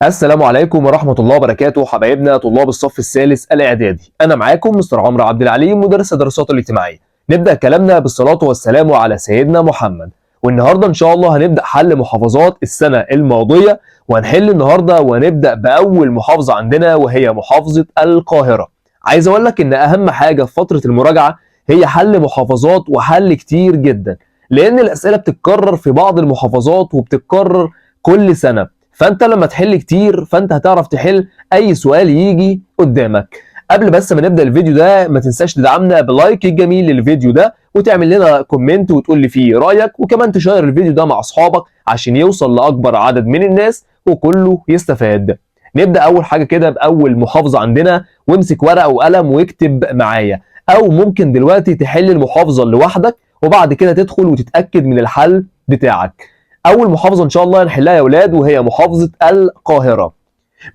السلام عليكم ورحمة الله وبركاته حبايبنا طلاب الصف الثالث الإعدادي. أنا معاكم مستر عمرو عبد العليم مدرس الدراسات الاجتماعية. نبدأ كلامنا بالصلاة والسلام على سيدنا محمد. والنهاردة إن شاء الله هنبدأ حل محافظات السنة الماضية، وهنحل النهاردة ونبدأ بأول محافظة عندنا وهي محافظة القاهرة. عايز أقول لك إن أهم حاجة في فترة المراجعة هي حل محافظات وحل كتير جدا، لأن الأسئلة بتتكرر في بعض المحافظات وبتتكرر كل سنة. فانت لما تحل كتير فانت هتعرف تحل اي سؤال يجي قدامك. قبل بس ما نبدا الفيديو ده ما تنساش تدعمنا بلايك الجميل للفيديو ده، وتعمل لنا كومنت وتقول لي فيه رايك، وكمان تشير الفيديو ده مع اصحابك عشان يوصل لاكبر عدد من الناس وكله يستفاد. نبدا اول حاجه كده باول محافظه عندنا، وامسك ورقه وقلم واكتب معايا، او ممكن دلوقتي تحل المحافظه لوحدك وبعد كده تدخل وتتاكد من الحل بتاعك. اول محافظه ان شاء الله هنحلها يا اولاد وهي محافظه القاهره.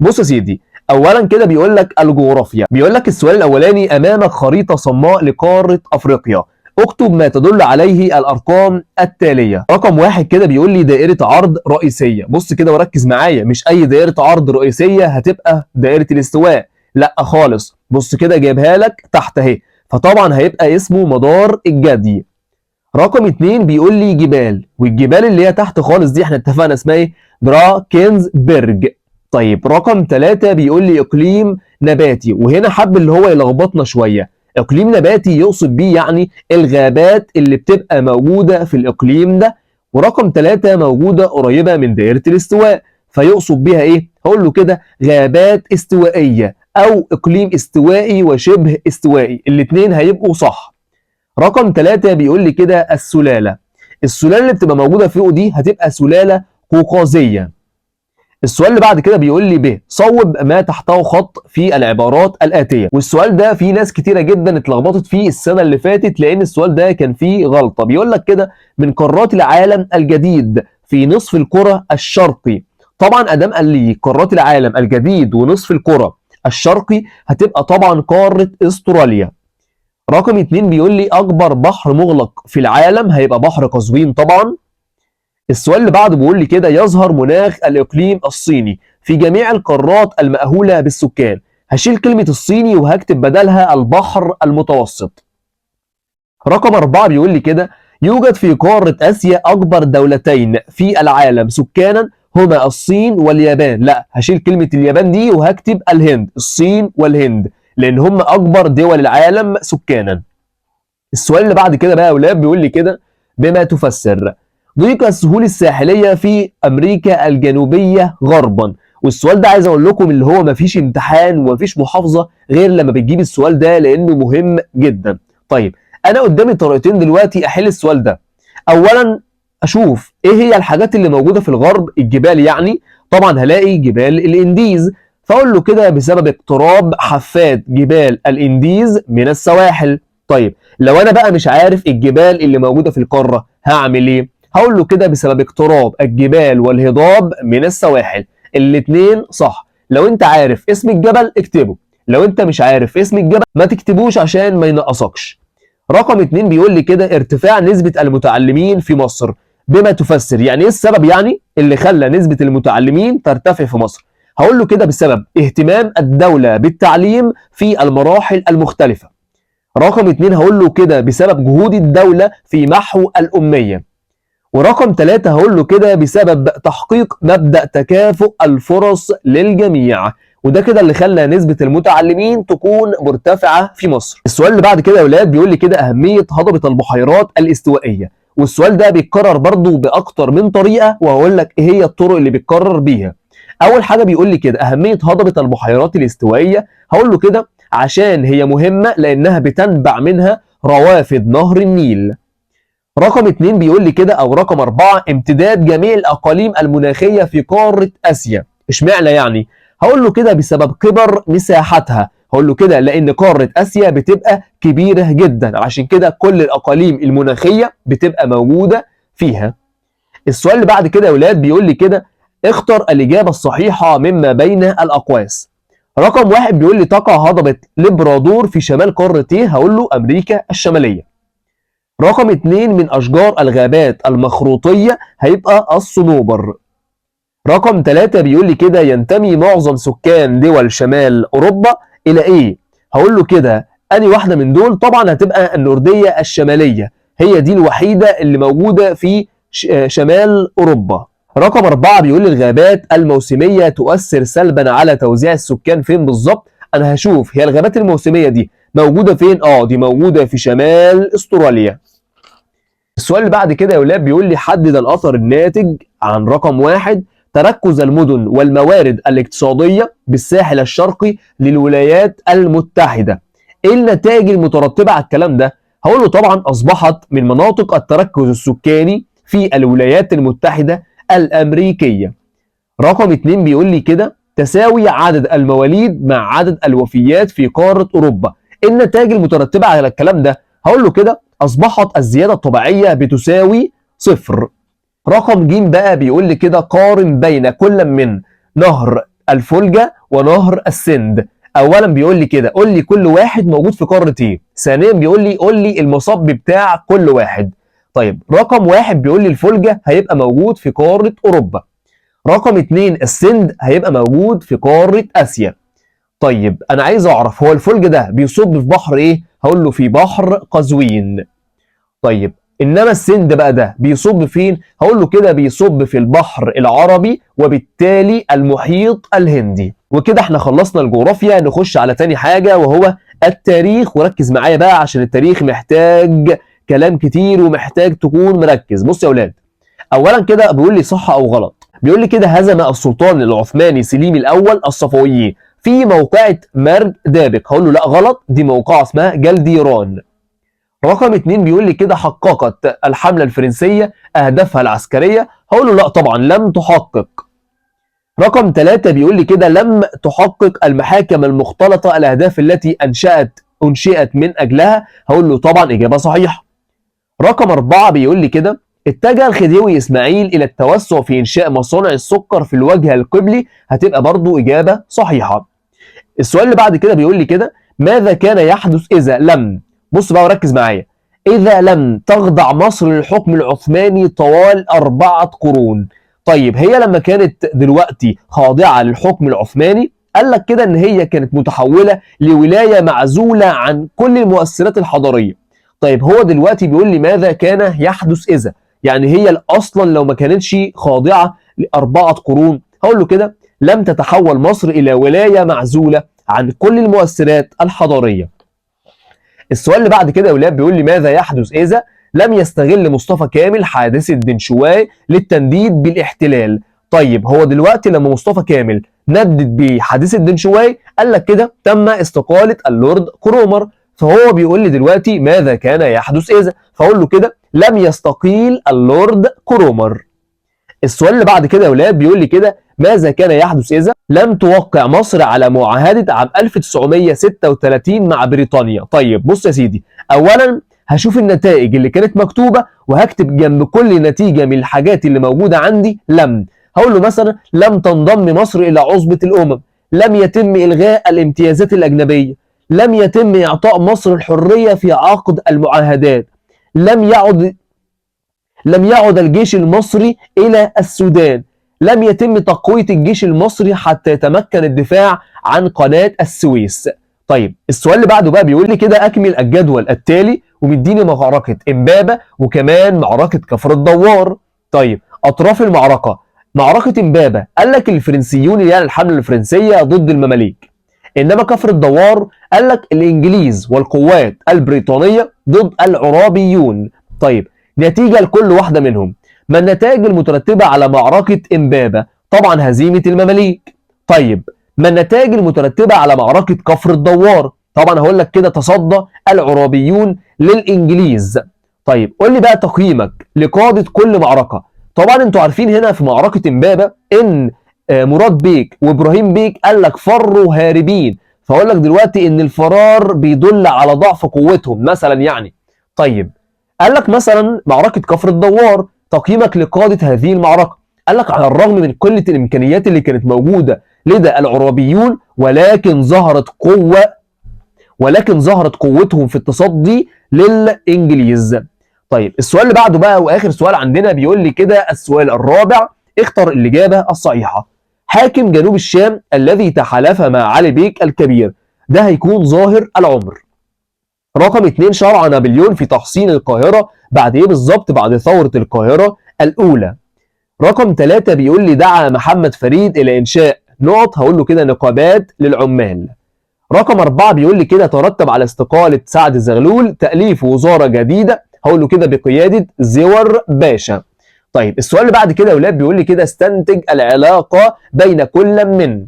بص يا سيدي، اولا كده بيقول لك الجغرافيا. بيقول لك السؤال الاولاني: امامك خريطه صماء لقاره افريقيا، اكتب ما تدل عليه الارقام التاليه. رقم واحد كده بيقول لي دائره عرض رئيسيه. بص كده وركز معايا، مش اي دائره عرض رئيسيه هتبقى دائره الاستواء، لا خالص. بص كده جايبها لك تحت اهي، فطبعا هيبقى اسمه مدار الجدي. رقم اتنين بيقول لي جبال، والجبال اللي هي تحت خالص دي احنا اتفقنا اسمها ايه؟ دراكنزبرج. طيب رقم ثلاثة بيقول لي اقليم نباتي، وهنا حب اللي هو يلخبطنا شوية. اقليم نباتي يقصد بيه يعني الغابات اللي بتبقى موجودة في الاقليم ده، ورقم ثلاثة موجودة قريبة من دائرة الاستواء، فيقصد بيها ايه؟ هقول له كده غابات استوائية او اقليم استوائي وشبه استوائي، الاتنين هيبقوا صح. رقم ثلاثة بيقول لي كده السلالة. السلالة اللي بتبقى موجودة فوق دي هتبقى سلالة قوقازية. السؤال اللي بعد كده بيقول لي ب صوب ما تحته خط في العبارات الآتية. والسؤال ده في ناس كتيرة جدا اتلخبطت فيه السنة اللي فاتت لأن السؤال ده كان فيه غلطة. بيقول لك كده: من قارات العالم الجديد في نصف الكرة الشرقي. طبعا أدام قال لي قارات العالم الجديد ونصف الكرة الشرقي هتبقى طبعا قارة استراليا. رقم اتنين بيقول لي اكبر بحر مغلق في العالم هيبقى بحر قزوين طبعا. السؤال اللي بعده بيقول لي كده: يظهر مناخ الاقليم الصيني في جميع القارات المأهولة بالسكان. هشيل كلمة الصيني وهكتب بدلها البحر المتوسط. رقم أربعة بيقول لي كده: يوجد في قارة آسيا أكبر دولتين في العالم سكانا هما الصين واليابان. لا، هشيل كلمة اليابان دي وهكتب الهند، الصين والهند، لأن هم أكبر دول العالم سكانا. السؤال اللي بعد كده بقى يا أولاد بيقول لي كده: بما تفسر ضيق السهول الساحلية في أمريكا الجنوبية غربا. والسؤال ده عايز أقول لكم اللي هو مفيش امتحان ومفيش محافظة غير لما بتجيب السؤال ده لأنه مهم جدا. طيب أنا قدامي طريقتين دلوقتي أحل السؤال ده. أولا أشوف إيه هي الحاجات اللي موجودة في الغرب، الجبال يعني. طبعا هلاقي جبال الإنديز، فأقول له كده بسبب اقتراب حفات جبال الإنديز من السواحل. طيب لو انا بقى مش عارف الجبال اللي موجوده في القاره هعمل ايه؟ هقول له كده بسبب اقتراب الجبال والهضاب من السواحل. الاتنين صح. لو انت عارف اسم الجبل اكتبه، لو انت مش عارف اسم الجبل ما تكتبوش عشان ما ينقصكش. رقم اتنين بيقول لي كده: ارتفاع نسبة المتعلمين في مصر. بما تفسر يعني ايه السبب يعني اللي خلى نسبة المتعلمين ترتفع في مصر؟ هقول له كده بسبب اهتمام الدولة بالتعليم في المراحل المختلفة. رقم اتنين هقول له كده بسبب جهود الدولة في محو الأمية. ورقم ثلاثة هقول له كده بسبب تحقيق مبدأ تكافؤ الفرص للجميع، وده كده اللي خلى نسبة المتعلمين تكون مرتفعة في مصر. السؤال اللي بعد كده يا ولاد بيقول لي كده: أهمية هضبة البحيرات الاستوائية. والسؤال ده بيتكرر برضو بأكتر من طريقة، وهقول لك إيه هي الطرق اللي بيتكرر بيها. أول حاجة بيقول لي كده أهمية هضبة البحيرات الاستوائية، هقول له كده عشان هي مهمة لأنها بتنبع منها روافد نهر النيل. رقم اتنين بيقول لي كده، او رقم اربعة: امتداد جميع الاقاليم المناخية في قارة اسيا. اشمعنى يعني؟ هقول له كده بسبب كبر مساحتها. هقول له كده لان قارة اسيا بتبقى كبيرة جدا، عشان كده كل الاقاليم المناخية بتبقى موجودة فيها. السؤال اللي بعد كده يا ولاد بيقول لي كده: اختر الاجابة الصحيحة مما بين الاقواس. رقم واحد بيقول لي تقع هضبة لبرادور في شمال قارة ايه؟ هقول له امريكا الشمالية. رقم اتنين من أشجار الغابات المخروطية هيبقى الصنوبر. رقم 3 بيقول لي كده ينتمي معظم سكان دول شمال أوروبا إلى إيه؟ هقول له كده أنهي واحدة من دول؟ طبعا هتبقى النوردية الشمالية، هي دي الوحيدة اللي موجودة في شمال أوروبا. رقم 4 بيقول لي الغابات الموسمية تؤثر سلبا على توزيع السكان فين بالظبط؟ أنا هشوف هي الغابات الموسمية دي موجودة فين؟ دي موجودة في شمال استراليا. السؤال اللي بعد كده يا ولاد بيقول لي حدد الأثر الناتج عن رقم 1 تركز المدن والموارد الاقتصادية بالساحل الشرقي للولايات المتحدة. ايه النتائج المترتبة على الكلام ده؟ هقول له طبعا أصبحت من مناطق التركز السكاني في الولايات المتحدة الأمريكية. رقم 2 بيقول لي كده تساوي عدد المواليد مع عدد الوفيات في قارة أوروبا. النتائج المترتبة على الكلام ده هقول له كده أصبحت الزيادة الطبيعية بتساوي 0. رقم ج بقى بيقول لي كده قارن بين كل من نهر الفولجا ونهر السند. اولا بيقول لي كده قول لي كل واحد موجود في قاره ايه. ثانيا بيقول لي قول لي المصب بتاع كل واحد. طيب رقم 1 بيقول لي الفولجا هيبقى موجود في قاره اوروبا. رقم 2 السند هيبقى موجود في قاره اسيا. طيب انا عايز اعرف هو الفولجا ده بيصب في بحر ايه؟ هقول له في بحر قزوين. طيب انما السند بقى ده بيصب فين؟ هقول له كده بيصب في البحر العربي وبالتالي المحيط الهندي. وكده احنا خلصنا الجغرافيا، نخش على تاني حاجة وهو التاريخ. وركز معايا بقى عشان التاريخ محتاج كلام كتير ومحتاج تكون مركز. بص يا اولاد، اولا كده بيقول لي صح او غلط. بيقول لي كده هزم السلطان العثماني سليم الاول الصفويين في موقعة مرج دابق. هقول له لا غلط، دي موقعة اسمها جلديران. رقم 2 بيقول لي كده حققت الحملة الفرنسية أهدافها العسكرية. هقول له لا طبعا لم تحقق. رقم 3 بيقول لي كده لم تحقق المحاكم المختلطة الأهداف التي أنشئت من أجلها. هقول له طبعا إجابة صحيحة. رقم 4 بيقول لي كده اتجه الخديوي إسماعيل إلى التوسع في إنشاء مصانع السكر في الوجه القبلي. هتبقى برضو إجابة صحيحة. السؤال اللي بعد كده بيقول لي كده ماذا كان يحدث إذا لم، بص بقى وركز معايا، إذا لم تخضع مصر للحكم العثماني طوال 4 قرون. طيب هي لما كانت دلوقتي خاضعة للحكم العثماني قال لك كده إن هي كانت متحولة لولاية معزولة عن كل المؤثرات الحضارية. طيب هو دلوقتي بيقول لي ماذا كان يحدث إذا، يعني هي أصلا لو ما كانتش خاضعة ل4 قرون. هقول له كده لم تتحول مصر إلى ولاية معزولة عن كل المؤثرات الحضارية. السؤال اللي بعد كده يا ولاد بيقول لي ماذا يحدث إذا لم يستغل مصطفى كامل حادثة دنشواي للتنديد بالاحتلال. طيب هو دلوقتي لما مصطفى كامل ندد بحادثة دنشواي قال لك كده تم استقالة اللورد كرومر. فهو بيقول لي دلوقتي ماذا كان يحدث إذا، فأقول له كده لم يستقيل اللورد كرومر. السؤال اللي بعد كده يا ولاد بيقول لي كده ماذا كان يحدث إذا لم توقع مصر على معاهدة عام 1936 مع بريطانيا. طيب بص يا سيدي، أولا هشوف النتائج اللي كانت مكتوبة وهكتب جنب كل نتيجة من الحاجات اللي موجودة عندي لم. هقول له مثلا لم تنضم مصر إلى عصبة الأمم، لم يتم إلغاء الامتيازات الأجنبية، لم يتم إعطاء مصر الحرية في عقد المعاهدات، لم يعد الجيش المصري إلى السودان، لم يتم تقوية الجيش المصري حتى يتمكن الدفاع عن قناة السويس. طيب السؤال اللي بعده بقى بيقول لي كده أكمل الجدول التالي ومديني معركة إمبابة وكمان معركة كفر الدوار. طيب أطراف المعركة، معركة إمبابة قال لك الفرنسيون اللي يعني الحملة الفرنسية ضد المماليك، إنما كفر الدوار قال لك الإنجليز والقوات البريطانية ضد العرابيون. طيب نتيجة لكل واحدة منهم. ما النتائج المترتبة على معركة إمبابة؟ طبعا هزيمة المماليك. طيب ما النتائج المترتبة على معركة كفر الدوار؟ طبعا هقول لك كده تصدى العرابيون للإنجليز. طيب قول لي بقى تقييمك لقادة كل معركة. طبعا انتوا عارفين هنا في معركة إمبابة إن مراد بيك وإبراهيم بيك قال لك فروا هاربين، فأقول لك دلوقتي إن الفرار بيدل على ضعف قوتهم مثلا يعني. طيب قال لك مثلا معركة كفر الدوار تقييمك لقادة هذه المعركة. قال لك على الرغم من قلة الإمكانيات اللي كانت موجودة لدى العرابيون ولكن ظهرت قوتهم في التصدي للإنجليز. طيب السؤال اللي بعده بقى وآخر سؤال عندنا بيقول لي كده السؤال الرابع اختر الإجابة الصحيحة. حاكم جنوب الشام الذي تحالف مع علي بيك الكبير، ده هيكون ظاهر العمر. رقم 2 شرع نابليون في تحصين القاهرة بعد ايه بالظبط؟ بعد ثورة القاهرة الأولى. رقم 3 بيقول لي دعا محمد فريد إلى إنشاء هقول له كده نقابات للعمال. رقم 4 بيقول لي كده ترتب على استقالة سعد زغلول تأليف وزارة جديدة، هقول له كده بقيادة زور باشا. طيب السؤال اللي بعد كده يا ولاد بيقول لي كده استنتج العلاقة بين كل من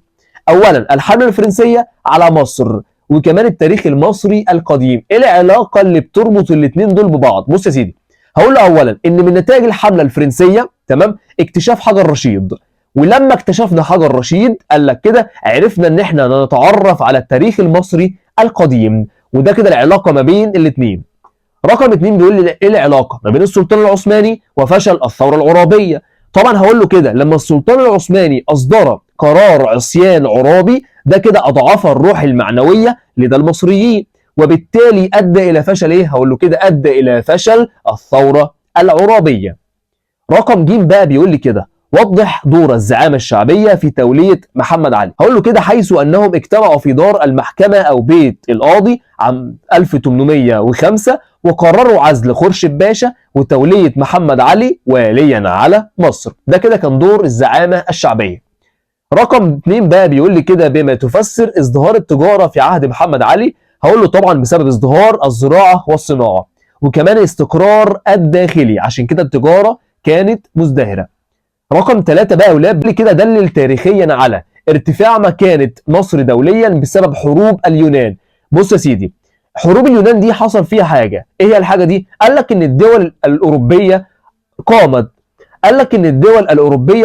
اولا الحمله الفرنسيه على مصر وكمان التاريخ المصري القديم. ايه العلاقه اللي بتربط الاثنين دول ببعض؟ بص يا سيدي، هقول له اولا ان من نتائج الحمله الفرنسيه تمام اكتشاف حجر رشيد، ولما اكتشفنا حجر رشيد قال لك كده عرفنا ان احنا نتعرف على التاريخ المصري القديم، وده كده العلاقه ما بين الاثنين. رقم 2 بيقول لي ايه العلاقه ما بين السلطان العثماني وفشل الثوره العرابيه؟ طبعا هقول له كده لما السلطان العثماني اصدر قرار عصيان عرابي ده كده اضعف الروح المعنويه لدى المصريين، وبالتالي ادى الى فشل ايه؟ هقول له كده ادى الى فشل الثوره العرابيه. رقم ج بقى بيقول لي كده وضح دور الزعامه الشعبيه في توليه محمد علي. هقول له كده حيث انهم اجتمعوا في دار المحكمه او بيت القاضي عام 1805 وقرروا عزل خورشيد باشا وتوليه محمد علي واليا على مصر. ده كده كان دور الزعامه الشعبيه. رقم 2 بقى بيقول لي كده بما تفسر ازدهار التجاره في عهد محمد علي. هقول له طبعا بسبب ازدهار الزراعه والصناعه وكمان الاستقرار الداخلي، عشان كده التجاره كانت مزدهره. رقم 3 بقى يا ولاد كده دلل تاريخيا على ارتفاع مكانه مصر دوليا بسبب حروب اليونان. بص يا سيدي، حروب اليونان دي حصل فيها حاجه، ايه هي الحاجه دي؟ قال لك ان الدول الاوروبيه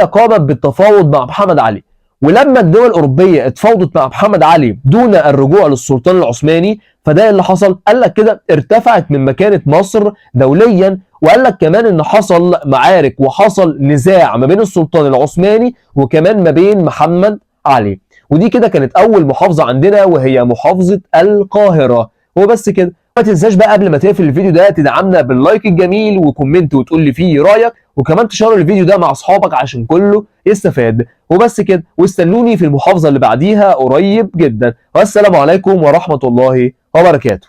قامت بالتفاوض مع محمد علي، ولما الدول الاوروبيه اتفاوضت مع محمد علي دون الرجوع للسلطان العثماني فده اللي حصل. قال لك كده ارتفعت من مكانه مصر دوليا، وقال لك كمان ان حصل معارك وحصل نزاع ما بين السلطان العثماني وكمان ما بين محمد علي. ودي كده كانت اول محافظه عندنا وهي محافظه القاهره. وبس كده، ما تنساش بقى قبل ما تقفل الفيديو ده تدعمنا باللايك الجميل وكومنت وتقول لي فيه رايك، وكمان تشارك الفيديو ده مع اصحابك عشان كله يستفاد. وبس كده، واستنوني في المحافظه اللي بعديها قريب جدا، والسلام عليكم ورحمه الله وبركاته.